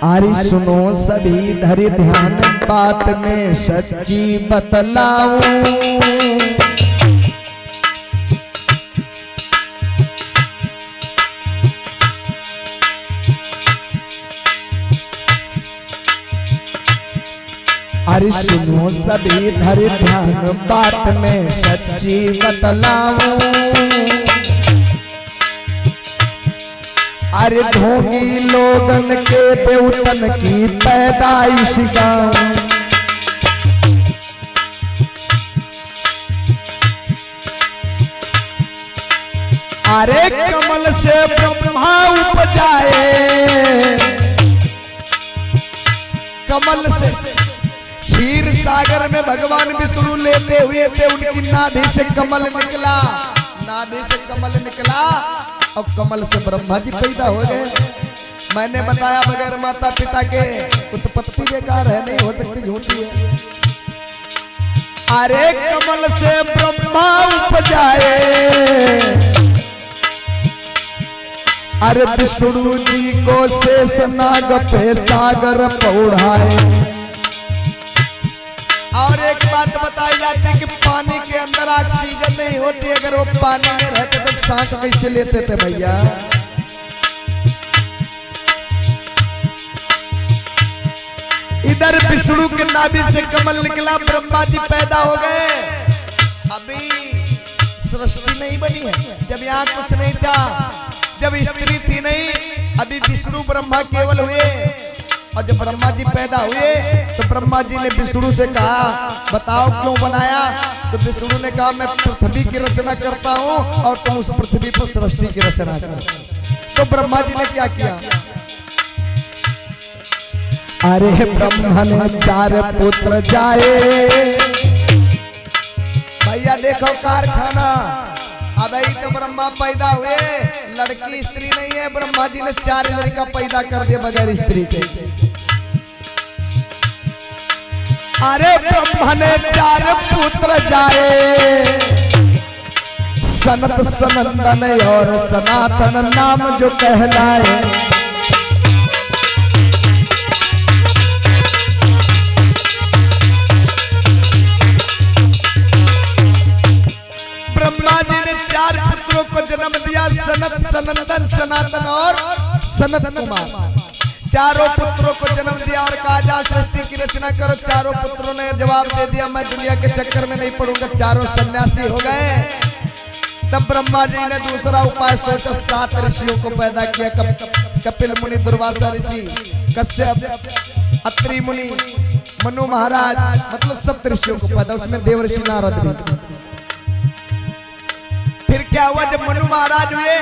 अरे सुनो सभी धरि ध्यान बात में सच्ची बतलाऊं। अरे सुनो सभी धरि ध्यान बात में सच्ची बतलाऊं। अरे ढोंगी लोगन के देवतन की पैदाइश गाऊं। अरे कमल से ब्रह्मा उपजाए, कमल से क्षीर सागर में भगवान विष्णु लेते हुए थे, उनकी नाभि से कमल निकला, नाभि से कमल निकला और कमल से ब्रह्मा जी पैदा हो गए। मैंने बताया बगैर माता पिता के उत्पत्ति बेकार है, नहीं हो सकती, झूठी है। अरे कमल से ब्रह्मा उपजाए, अरे विष्णु जी को शेष नाग पे सागर पौढ़ाए। और एक बात बताई जाती है कि पानी के अंदर ऑक्सीजन नहीं होती, अगर वो पानी में रहते तो सांस कैसे लेते थे भैया। इधर विष्णु के नाभि से कमल निकला, ब्रह्मा जी पैदा हो गए। अभी सृष्टि नहीं बनी है, जब यहाँ कुछ नहीं था, जब स्त्री थी नहीं, अभी विष्णु ब्रह्मा केवल हुए। और जब ब्रह्मा जी पैदा हुए तो ब्रह्मा जी ने विष्णु से कहा बताओ क्यों बनाया। तो विष्णु ने कहा मैं पृथ्वी की रचना करता हूँ और तुम उस पृथ्वी पर सृष्टि की रचना कर। तो ब्रह्मा जी ने क्या किया, अरे ब्रह्मा ने 4 पुत्र जाए। भैया देखो कारखाना, अब ही तो ब्रह्मा पैदा हुए, लड़की स्त्री नहीं है, ब्रह्मा जी ने 4 लड़का पैदा कर दिया बगैर स्त्री के। अरे ब्रह्मा ने 4 पुत्र जाए, सनत सनंदन और सनातन नाम जो कहलाए। ब्रह्मा जी ने 4 पुत्रों को जन्म दिया, सनत सनंदन सनातन और सनत कुमार। चारों पुत्रों को जन्म दिया और कहा जा सृष्टि की रचना करो। चारों पुत्रों ने जवाब दे दिया मैं दुनिया के चक्कर में नहीं पड़ूंगा, चारों सन्यासी हो गए। तब ब्रह्मा जी ने दूसरा उपाय सोचा, 7 ऋषियों को पैदा किया। कपिल मुनि, दुर्वासा ऋषि, कश्यप, अत्रि मुनि, मनु महाराज, मतलब 7 ऋषियों को पैदा, उसमें देव ऋषि नारद भी। फिर क्या हुआ, जब मनु महाराज हुए,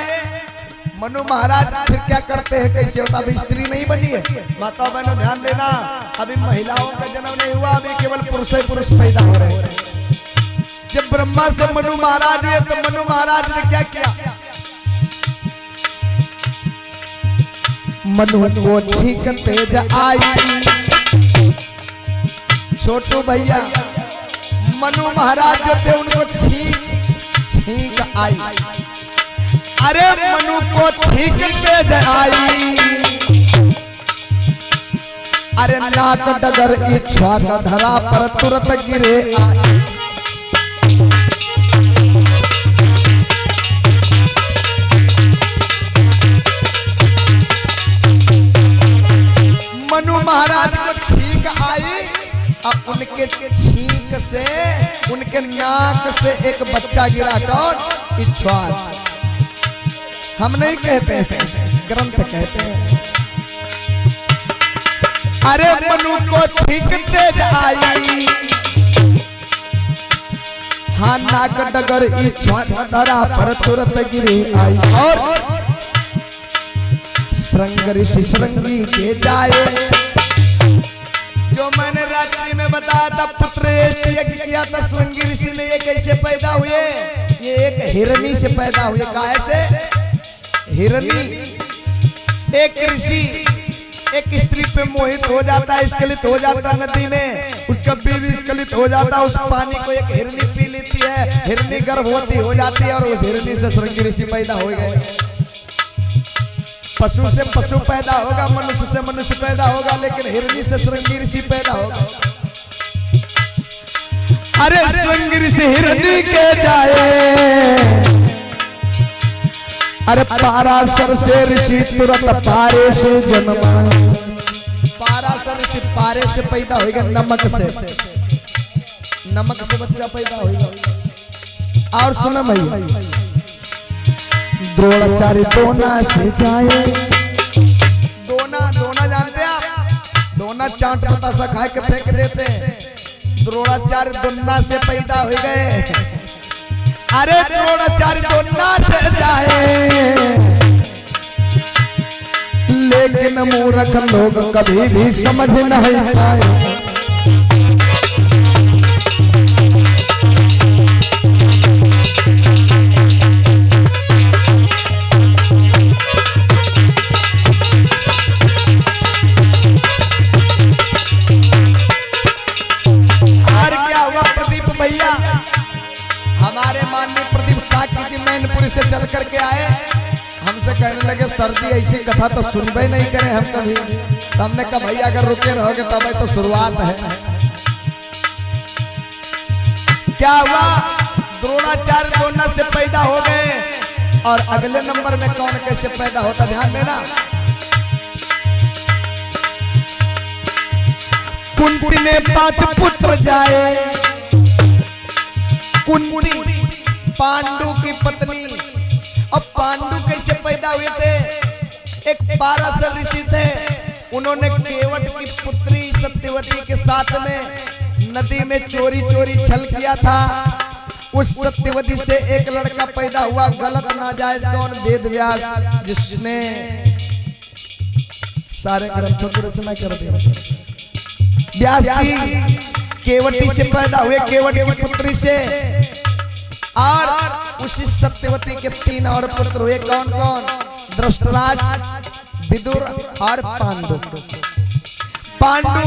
मनु महाराज फिर क्या करते हैं, कैसे होता, अभी स्त्री नहीं बनी है। माता बहनों ध्यान देना, अभी महिलाओं का जन्म नहीं हुआ, अभी केवल पुरुष ही पुरुष पैदा हो रहे हैं। जब ब्रह्मा से मनु महाराज हुए तो मनु महाराज ने क्या किया, मनु को छींक तेज आई। छोटू भैया मनु महाराज जो थे उनको छींक आई। अरे मनु को छींक तेज आई, अरे नाक डगर इच्छा का धरा पर तुरंत गिरे आई। मनु महाराज को छींक आई, अब उनके छींक से, उनके नाक से एक बच्चा गिरा, कौन, इच्छा। हम नहीं कहते हैं, ग्रंथ कहते हैं। अरे मनु को छींक तेज आई, हाँ नाक डगर इच्छा धरा पर तुरंत गिरे आई। और श्रृंग ऋषि श्रृंगी के जाए, जो मैंने रात्रि में बताया था, पुत्र यज्ञ किया था श्रृंगी ऋषि ने। ये कैसे पैदा हुए, ये एक हिरणी से पैदा हुए। काहे से, हिरणी, एक ऋषि एक स्त्री पे मोहित हो जाता है, स्खलित हो जाता है नदी में, उसका बीवी स्खलित हो जाता है, उस पानी को एक हिरणी पी लेती है, हिरणी गर्भवती हो जाती है और उस हिरणी से श्रृंगी ऋषि पैदा हो गए। पशु से पशु पैदा होगा, मनुष्य से मनुष्य पैदा होगा, लेकिन हिरणी से श्रृंगी ऋषि पैदा होगा। अरे श्रृंगी ऋषि हिरणी के जाए, अरे पाराशर से ऋषि तुरंत पारे से जन्माए। पाराशर ऋषि पारे से पैदा होगा, नमक से, नमक से बच्चा पैदा होगा। और सुनो भैया, द्रोणाचार्य दोना से जाए। दोना, दोना जानते आप? दोना चाट बतासा खा के फेंक देते हैं। द्रोणाचार्य दोना से पैदा हो गए। अरे द्रोणाचार्य दोना से जाए, लेकिन मूर्ख लोग कभी भी समझ नहीं पाए। हमारे माननीय प्रदीप साकी जी मैनपुरी से चल करके आए, हमसे कहने लगे सर जी ऐसी कथा तो सुनबे नहीं करें हम कभी। तो हमने कहा भैया अगर रुके रहोगे तब तो शुरुआत है। क्या हुआ? द्रोणाचार्य दोना से पैदा हो गए। और अगले नंबर में कौन कैसे पैदा होता, ध्यान देना। कुंती ने 5 पुत्र जाए। कुंती पांडु की पत्नी। अब पांडु कैसे पैदा हुए थे? एक पाराशर ऋषि थे, उन्होंने केवट की पुत्री सत्यवती के साथ में नदी में चोरी चोरी छल किया था। उस सत्यवती से एक लड़का पैदा हुआ, गलत नाजायज कौन? वेद व्यास, जिसने सारे ग्रंथों की रचना कर दी। व्यास जी केवटी से पैदा हुए, केवट की पुत्री से। और उसी सत्यवती के 3 और पुत्र हुए। कौन कौन? धृतराज, विदुर और पांडु। पांडु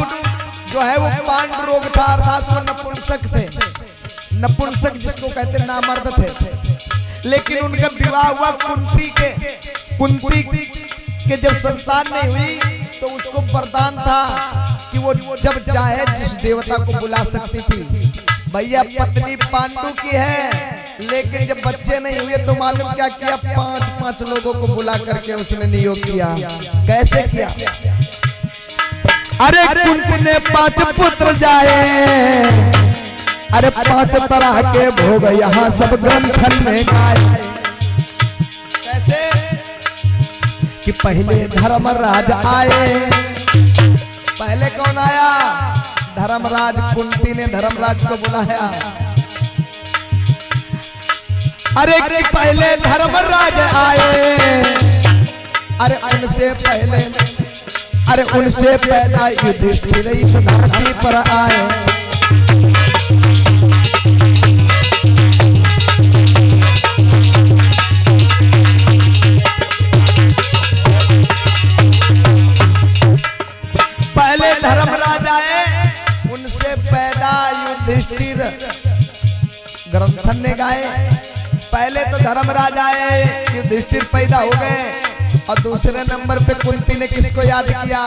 जो है वो पांडु रोग था, अर्थात वो नपुंसक थे। नपुंसक जिसको कहते नामर्द थे। लेकिन उनका विवाह हुआ कुंती के। कुंती के जब संतान नहीं हुई तो उसको वरदान था कि वो जब चाहे जिस देवता को बुला सकती थी। भैया पत्नी पांडु की है, लेकिन जब बच्चे नहीं हुए तो मालूम क्या किया? 5-5 लोगों को बुला करके उसने नियोग किया। कैसे किया? अरे कुंती ने 5 पुत्र जाए। अरे 5 तरह के भोग यहाँ सब ग्रंथन में गाए। कैसे? कि पहले धर्मराज आए। पहले कौन आया? धर्मराज। कुंती ने धर्मराज को बुलाया। अरे कि पहले धर्मराज आए। अरे उनसे पहले, अरे उनसे पैदा युधिष्ठिर इस धरती पर आए। पहले धर्मराज आए, उनसे पैदा युधिष्ठिर, ग्रंथन ने गाए। पहले तो धर्मराज आए, युधिष्ठिर पैदा हो गए। और दूसरे नंबर पे कुंती ने किसको याद किया?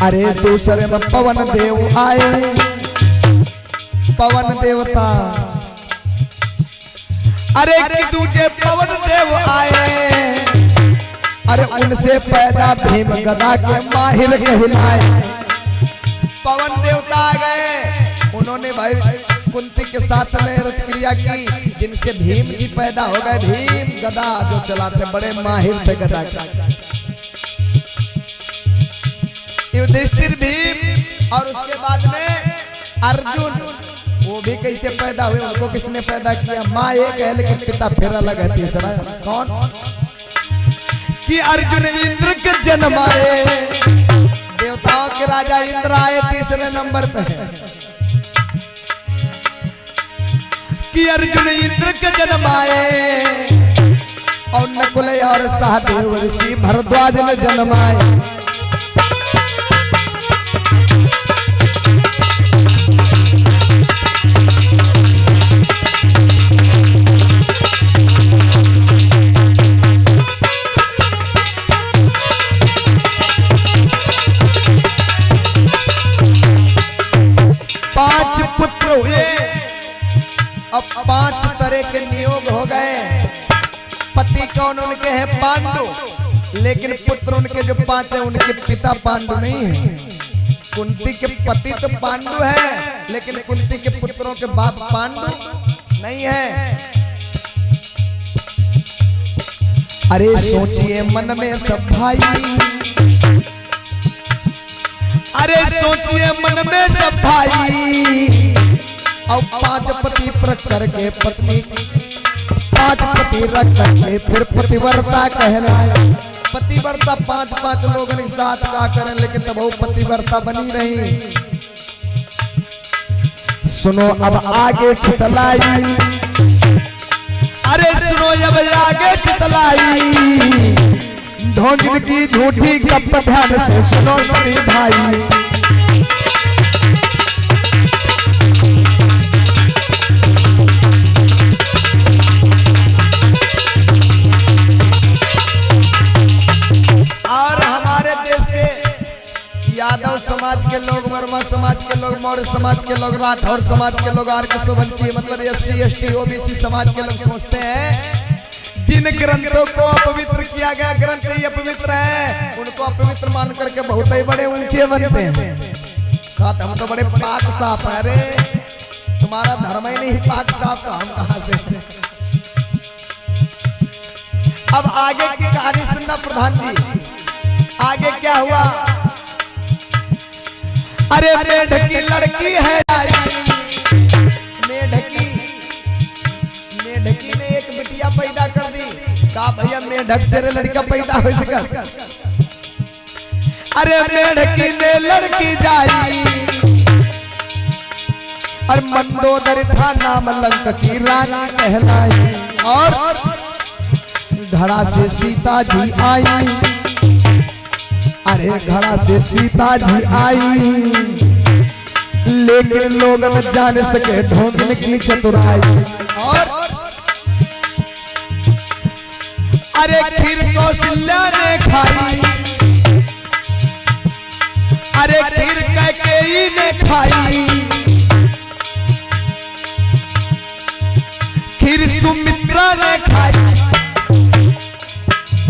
अरे दूसरे में पवन देव आए। पवन देवता। अरे कि दूजे पवन देव आए। अरे उनसे पैदा भीम गदा के माहिर कहलाए। पवन देवता आ गए, उन्होंने भाई कुंती के साथ में रथ क्रिया की, जिनसे भीम जी पैदा हो गए। भीम गदा जो चलाते, बड़े माहिर थे गदा के। युधिष्ठिर, भीम, और उसके बाद में अर्जुन, वो भी कैसे पैदा हुए? उनको किसने पैदा किया? माँ एक है लेकिन पिता फिर अलग है। तीसरा कौन? कि अर्जुन इंद्र के जन्म आए। देवताओं के राजा इंद्र आए तीसरे नंबर पे। कि अर्जुन इंद्र के जन्म आए। और नकुल और सहदेव ऋषि भरद्वाज ने जन्म आए। 5 तरह के नियोग हो गए। पति कौन उनके हैं? पांडु। लेकिन पुत्र उनके जो 5 है उनके पिता पांडु नहीं है। कुंती के पति तो पांडु है, लेकिन कुंती के पुत्रों के बाप पांडु नहीं है। अरे सोचिए मन में सब भाई, अरे सोचिए मन में सब भाई, और 5 पति प्रक करके पत्नी, 5 पति रख करके फिर पतिव्रता कहलाए। पतिव्रता 5 लोगों के साथ का करें, लेकिन तब वो पतिव्रता बनी रही। सुनो अब आगे चितलाई, अरे सुनो अब आगे चितलाई, ढोंगिन की झूठी गप ध्यान से सुनो सभी भाई। यादव समाज के लोग, वर्मा समाज के लोग, मौर्य समाज के लोग, राठौर समाज के लोग, आर्य सोबंसी मतलब SC ST OBC समाज के लोग सोचते हैं जिन ग्रंथों को अपवित्र किया गया, ग्रंथ ही अपवित्र है, उनको अपवित्र मान करके बहुत ही बड़े ऊंचे बनते हैं। कहते हम तो बड़े पाक साफ है। अरे तुम्हारा धर्म ही नहीं पाक साफ, तो हम कहां से? अब आगे की कहानी सुनना प्रधान जी। आगे क्या हुआ? अरे मेढकी लड़की है आई, मेढकी ने एक बिटिया पैदा कर दी। कहा भैया मेढक से लड़का पैदा हो सका। अरे मेढकी ने लड़की जाई, और मंदोदरी था नाम, लंक की रानी कहलाई। और घड़ा से सीता जी आई, अरे घड़ा से सीता जी आई, लेकिन लोग न जान सके ढोंगिन की चतुराई। और अरे खीर कौशल्या ने खाई, अरे खीर कैकेयी ने खाई, खीर सुमित्रा ने खाई।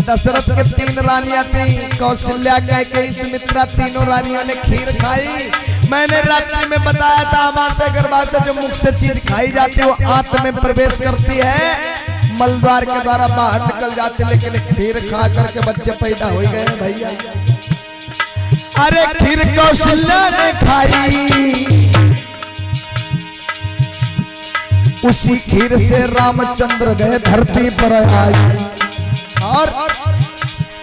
दशरथ के 3 रानियां थी, कौशल्या, कैकेयी, सुमित्रा, तीनों रानियों ने खीर खाई। मैंने रात्रि में बताया था आमाशय गर्भाशय जो मुख से चीज खाई जाती है वो आंत में प्रवेश करती है, मलद्वार के द्वारा बाहर निकल जाती, लेकिन खीर खा करके बच्चे पैदा हो गए भैया। अरे खीर कौशल्या ने खाई, उसी खीर से रामचंद्र गए धरती पर आई। और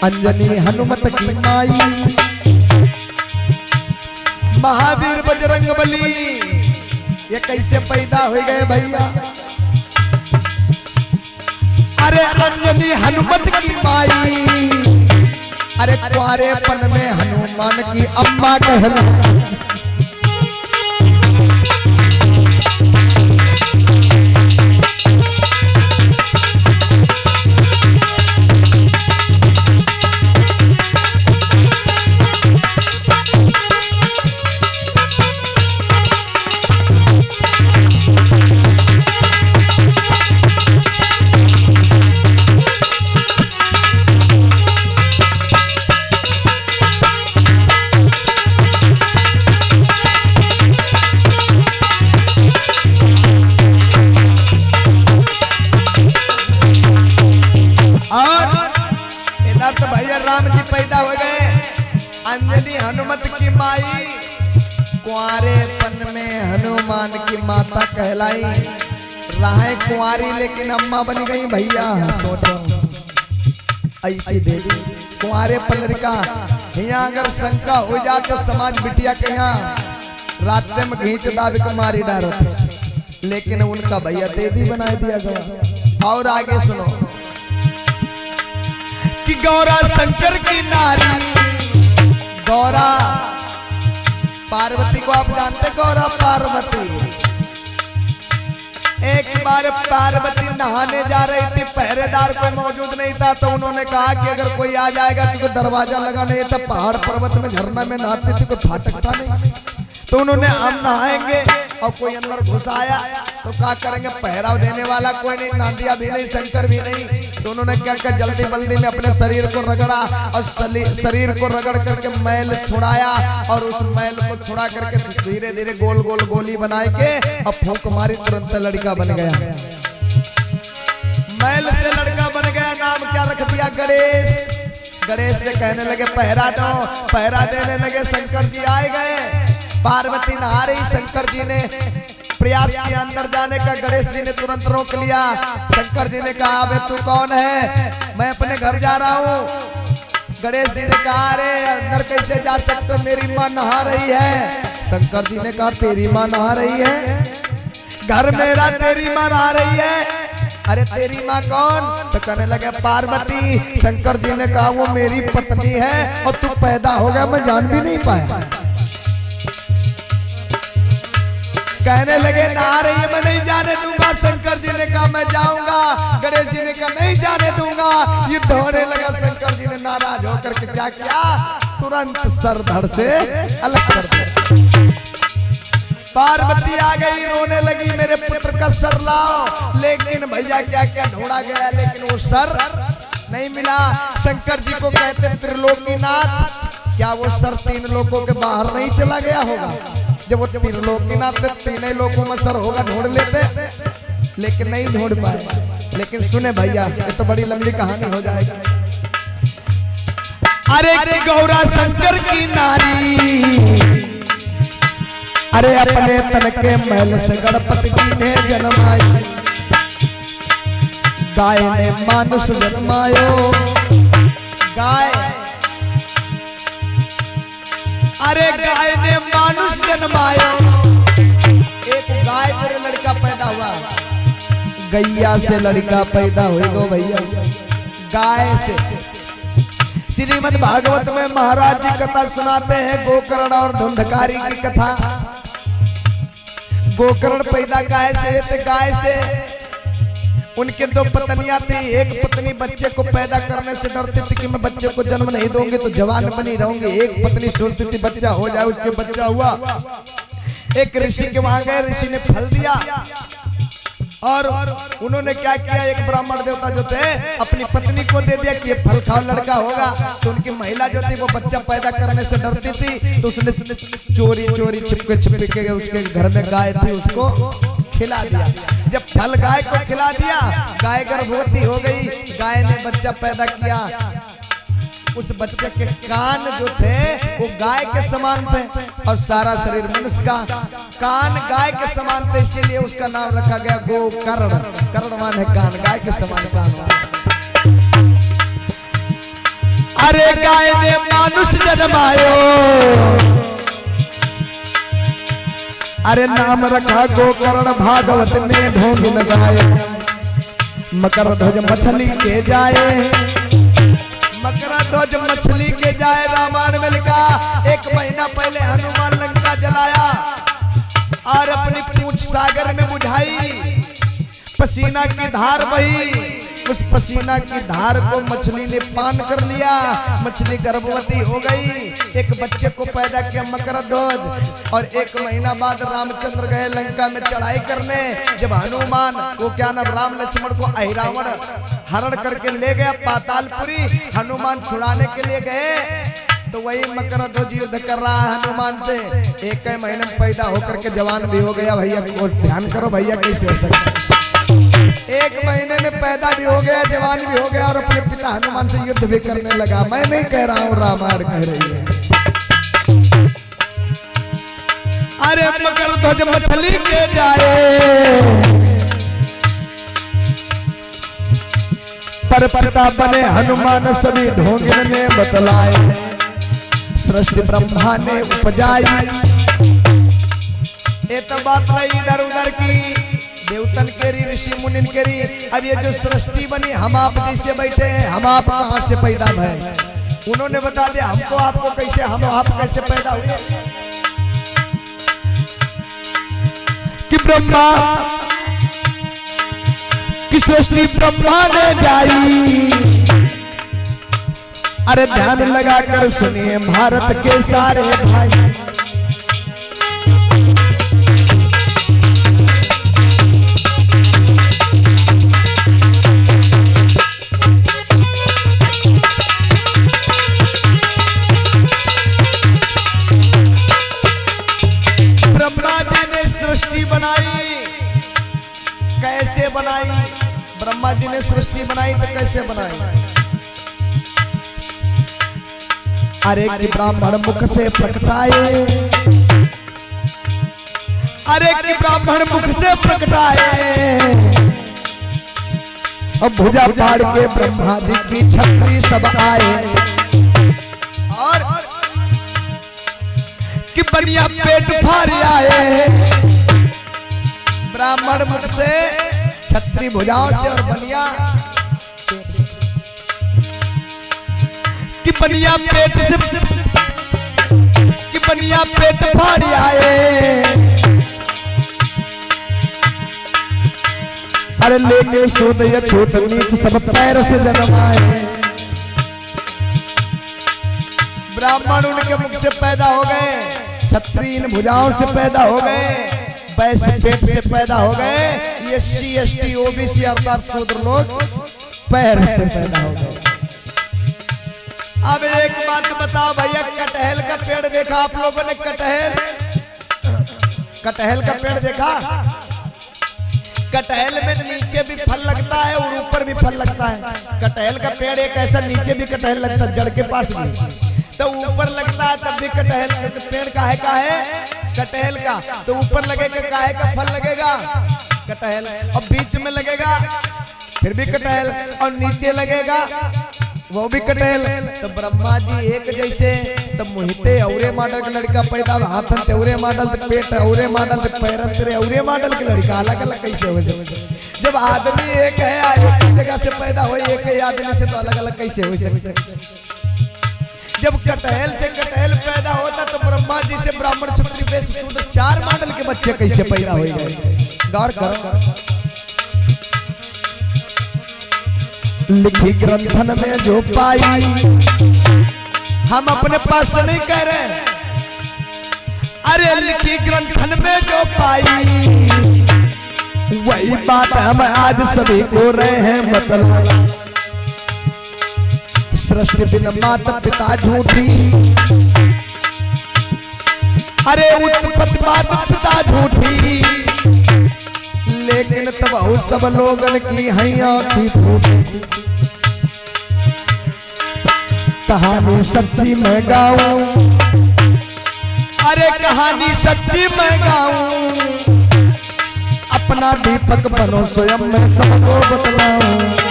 अंजनी हनुमत की माई, महावीर बजरंगबली, ये कैसे पैदा हो गए भैया? अरे अंजनी हनुमत की माई, अरे कुंवारेपन में हनुमान की अम्मा कहला। अंजनी हनुमत की माई, कुंवारेपन में हनुमान की माता कहलाई। राहे कुंवारी लेकिन अम्मा बन गई भैया। सोचो ऐसी देवी कुंवारेपन लड़का, यहाँ अगर शंका हो जाए तो समाज बिटिया के यहाँ रास्ते में घींच दाबी को मारी डालते, लेकिन उनका भैया देवी बना दिया गया। और आगे सुनो कि गौरा शंकर की नारी, गौरा पार्वती को आप जानते, गौरा पार्वती। एक बार पार्वती नहाने जा रही थी, पहरेदार कोई मौजूद नहीं था, तो उन्होंने कहा कि अगर कोई आ जाएगा तो दरवाजा लगा नहीं था। पहाड़ पर्वत में झरना में नहाती थी, कोई फाटक था नहीं, तो उन्होंने हम नहाएंगे और कोई अंदर घुस आया तो क्या करेंगे, पहराव देने वाला कोई नहीं, नांदिया भी नहीं, शंकर भी नहीं, तो उन्होंने क्या किया, जल्दी बल्दी में अपने शरीर को रगड़ा और शरीर को रगड़ करके मैल छुड़ाया और उस मैल को छुड़ा करके धीरे धीरे गोल गोल गोली बना के और फूंक मारी, तुरंत लड़का बन गया। मैल से लड़का बन गया, नाम क्या रख दिया, गणेश। गणेश से कहने लगे पहरा दो, पहरा देने लगे। शंकर जी आए गए, पार्वती नहा रही, शंकर जी ने प्रयास किया अंदर जाने का, गणेश जी ने तुरंत रोक लिया। शंकर जी ने कहा अबे तू कौन है, मैं अपने घर जा रहा हूँ। गणेश जी ने कहा अरे अंदर कैसे जा सकते हो, मेरी माँ नहा रही है। शंकर जी ने कहा तेरी माँ नहा रही है, घर मेरा, तेरी माँ नहा रही है। अरे तेरी माँ कौन, तो कहने लगे पार्वती। शंकर जी ने कहा वो मेरी पत्नी है और तू पैदा हो गया, मैं जान भी नहीं पाया। कहने लगे नहा रही है, मैं नहीं जाने दूंगा। शंकर जी ने कहा मैं जाऊंगा। गणेश जी ने कहा नहीं जाने दूंगा। युद्ध होने लगा। शंकर जी ने नाराज होकर के क्या किया, तुरंत सर धड़ से अलग कर दिया। पार्वती आ गई, रोने लगी मेरे पुत्र का सर लाओ। लेकिन भैया क्या क्या ढूंढा गया, लेकिन वो सर नहीं मिला। शंकर जी को कहते त्रिलोकीनाथ, क्या वो सर तीन लोकों के बाहर नहीं चला गया होगा? जब वो त्रिलोकीनाथ तीन लोकों में सर होगा ढूंढ लेते, लेकिन नहीं ढूंढ पाए। लेकिन सुने भैया, ये तो बड़ी लंबी कहानी हो जाएगी। अरे गौरा शंकर की नारी, अरे अपने तन के महल से गणपति जी ने जन्माई, गाय ने मानुष जन्मायो। गाय, अरे गाय ने मानुष जन्मायो। एक गाय तेरे लड़का पैदा हुआ, गैया से लड़का पैदा होएगा भैया, गाय से। श्रीमद् भागवत में महाराज जी कथा सुनाते हैं, गोकर्ण और धुंधकारी की कथा। गोकर्ण पैदा गाय से हुए थे, गाय से। उनके दो पत्नियां थी, एक पत्नी बच्चे को पैदा करने से डरती थी कि मैं बच्चे को जन्म नहीं दूंगी तो जवान बनी रहूंगी। एक पत्नी सोचती थी बच्चा हो जाए, उसके बच्चा हुआ। एक ऋषि के वहां गए, ऋषि ने फल दिया और उन्होंने क्या किया, एक ब्राह्मण देवता जो थे अपनी पत्नी को दे दिया कि ये फल खाओ लड़का होगा। तो उनकी महिला जो थी वो बच्चा पैदा करने से डरती थी, तो उसने चोरी चोरी छिपके के उसके घर में गाय थी उसको खिला दिया। जब फल गाय को खिला दिया, गाय गर्भवती हो गई, गाय ने बच्चा पैदा किया। उस बच्चे के कान जो थे वो गाय के समान थे और सारा शरीर मनुष्य का। कान गाय के समान थे, इसीलिए उसका नाम रखा गया गोकर्ण। कर्ण माने कान, गाय के समान कान। अरे गाय ने मानुष जन्मायो, अरे नाम रखा गोकर्ण, भागवत में ढोंग लगाए। मकर ध्वज मछली के जाए, मकर ध्वज मछली के जाए। रामायण में लिखा, एक महीना पहले हनुमान लंका जलाया और अपनी पूंछ सागर में बुझाई, पसीना की धार बही। उस पसीना की धार को मछली ने पान कर लिया, मछली गर्भवती हो गई, एक बच्चे को पैदा किया मकर ध्वज। और एक महीना बाद रामचंद्र गए लंका में चढ़ाई करने। जब हनुमान वो क्या नाम राम लक्ष्मण को अहिरावण हरण करके ले गया पातालपुरी, हनुमान छुड़ाने के लिए गए तो वही मकर ध्वज युद्ध कर रहा है हनुमान से। एक महीने में पैदा होकर के जवान भी हो गया। भैया ध्यान करो भैया, कैसे हो सकता है? एक महीने में पैदा भी हो गया, जवान भी हो गया और अपने पिता हनुमान से युद्ध भी करने लगा। मैं नहीं कह रहा हूँ, रामायण कह रही है। अरे मकर ध्वज मछली के जाए, पर पिता बने हनुमान सभी ढोंगिन ने बतलाए। सृष्टि ब्रह्मा ने उपजाई। ये तो बात रही इधर उधर की, देवतन केरी, ऋषि मुनिन केरी। अब ये जो सृष्टि बनी, हम आप जैसे बैठे हैं, हम आप कहां से पैदा भए? उन्होंने बता दिया हमको, आपको कैसे, हम आप कैसे पैदा हुए? कि ब्रह्मा की सृष्टि ब्रह्मा ने जाई। अरे ध्यान लगा कर सुनिए भारत के सारे भाई। ब्रह्मा जी ने सृष्टि बनाई तो कैसे बनाई? अरे कि ब्राह्मण मुख से प्रकटाए, अरे कि ब्राह्मण मुख से प्रकटाए, अब भुजा फाड़ के ब्रह्मा जी की छत्री सब आए, और कि बनिया पेट फाड़ आए। ब्राह्मण मुख से, छत्री भुजाओं से और बनिया कि बनिया पेट से, कि बनिया पेट फाड़ आए। अरे लेके शूद्र अछूत नीच सब पैर से जन्म आए। ब्राह्मण उनके मुख से पैदा हो गए, छत्री इन भुजाओं से पैदा हो गए, वैश्य पेट से पैदा हो गए, ये SC ST OBC अर्थात शूद्र लोग पैर से पैदा हो गए। अब एक बात बताओ भैया, कटहल का पेड़ देखा आप लोगों ने? कटहल, कटहल का पेड़ देखा? कटहल में नीचे भी फल लगता है और ऊपर भी फल लगता है। कटहल का पेड़ एक ऐसा, नीचे भी कटहल लगता है, जड़ के पास भी, तो ऊपर लगता है तब भी कटहल पेड़ काहे का है? कटहल का। तो ऊपर लगेगा काहे का फल लगेगा? कटहल। और बीच में लगेगा फिर भी कटहल, और नीचे लगेगा वो भी कटहल। तो ब्रह्मा जी एक जैसे, तब मुहिते औरे मॉडल का लड़का पैदा, हाथन तेरे मॉडल, पेट औरे मॉडल, पैरन तेरे औरे मॉडल के लड़का, अलग अलग कैसे हो जाए? जब आदमी एक है, एक जगह से पैदा हो, एक ही आदमी से, तो अलग अलग कैसे हो सकते? जब कटहल से कटहल पैदा होता तो ब्रह्मा जी से ब्राह्मण क्षत्रिय वैश्य शूद्र 4 मॉडल के बच्चे कैसे पैदा हो गए? गौर करो। लिखी ग्रंथन में जो पाई, हम अपने पास से नहीं कह रहे, अरे लिखी ग्रंथन में जो पाई, वही बात हम आज सभी को रहे हैं मतलब। सृष्टि बिन माता पिता झूठी, अरे उत्पत्ति माता पिता झूठी, लेकिन तब सब लोगन की हैया की फूटी। कहानी सच्ची मैं गाऊं, अरे कहानी सच्ची मैं गाऊं, अपना दीपक बनो स्वयं मैं सबको बतलाऊं।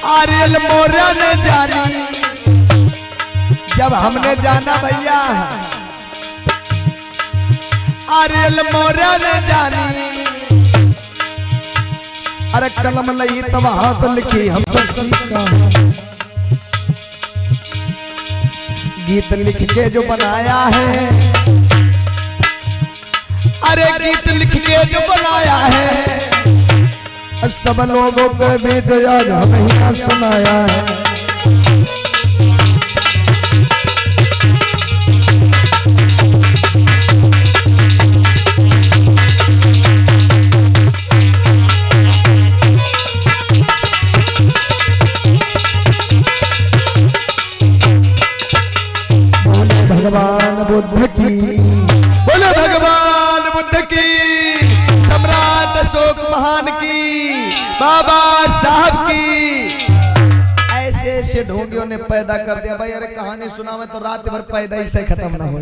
आर्यल मोरा ने जानी, जब हमने जाना भैया, आर्यल मोरा ने जानी, अरे कलम लई तब हाथ लिखी हम सच्ची का। गीत लिख के जो बनाया है, अरे गीत लिख के जो बनाया है, सब लोगों के बीच आज हमें सुनाया है। बोले भगवान बुद्ध की, बोले भगवान बुद्ध की, सम्राट अशोक महान की, बाबा साहब की। ऐसे ऐसे ढोंगियों ने पैदा कर दिया भाई। अरे कहानी सुनावे तो रात भर पैदा ही से खत्म ना हो।